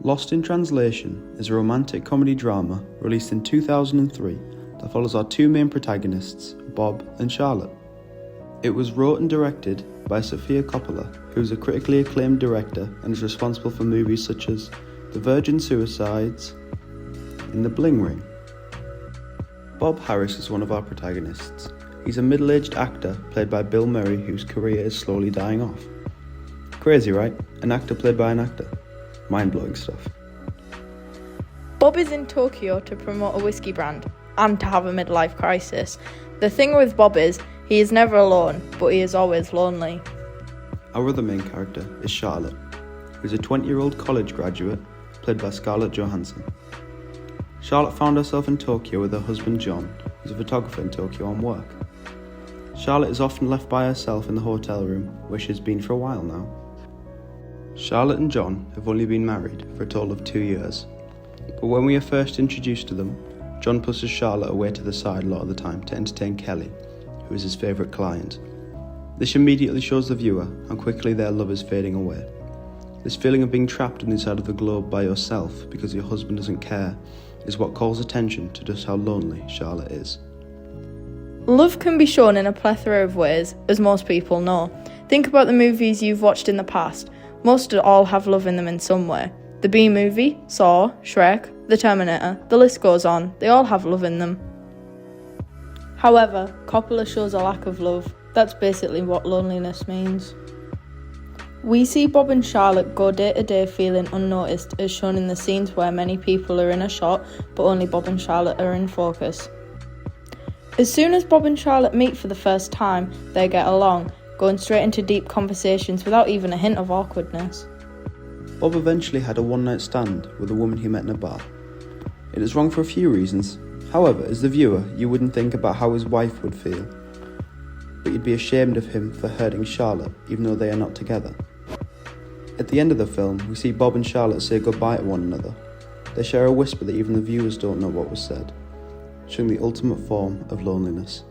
Lost in Translation is a romantic comedy drama released in 2003 that follows our two main protagonists, Bob and Charlotte. It was wrote and directed by Sofia Coppola, who is a critically acclaimed director and is responsible for movies such as The Virgin Suicides and The Bling Ring. Bob Harris is one of our protagonists. He's a middle-aged actor played by Bill Murray whose career is slowly dying off. Crazy, right? An actor played by an actor. Mind-blowing stuff. Bob is in Tokyo to promote a whiskey brand and to have a midlife crisis. The thing with Bob is, he is never alone, but he is always lonely. Our other main character is Charlotte, who is a 20-year-old college graduate played by Scarlett Johansson. Charlotte found herself in Tokyo with her husband John, who's a photographer in Tokyo on work. Charlotte is often left by herself in the hotel room, where she's been for a while now. Charlotte and John have only been married for a total of 2 years, but when we are first introduced to them, John pushes Charlotte away to the side a lot of the time to entertain Kelly, who is his favourite client. This immediately shows the viewer how quickly their love is fading away. This feeling of being trapped on the side of the globe by yourself because your husband doesn't care is what calls attention to just how lonely Charlotte is. Love can be shown in a plethora of ways, as most people know. Think about the movies you've watched in the past. Most all have love in them in some way. The Bee Movie, Saw, Shrek, The Terminator, the list goes on, they all have love in them. However, Coppola shows a lack of love. That's basically what loneliness means. We see Bob and Charlotte go day to day feeling unnoticed, as shown in the scenes where many people are in a shot, but only Bob and Charlotte are in focus. As soon as Bob and Charlotte meet for the first time, they get along, going straight into deep conversations without even a hint of awkwardness. Bob eventually had a one-night stand with a woman he met in a bar. It is wrong for a few reasons. However, as the viewer, you wouldn't think about how his wife would feel, but you'd be ashamed of him for hurting Charlotte, even though they are not together. At the end of the film, we see Bob and Charlotte say goodbye to one another. They share a whisper that even the viewers don't know what was said, showing the ultimate form of loneliness.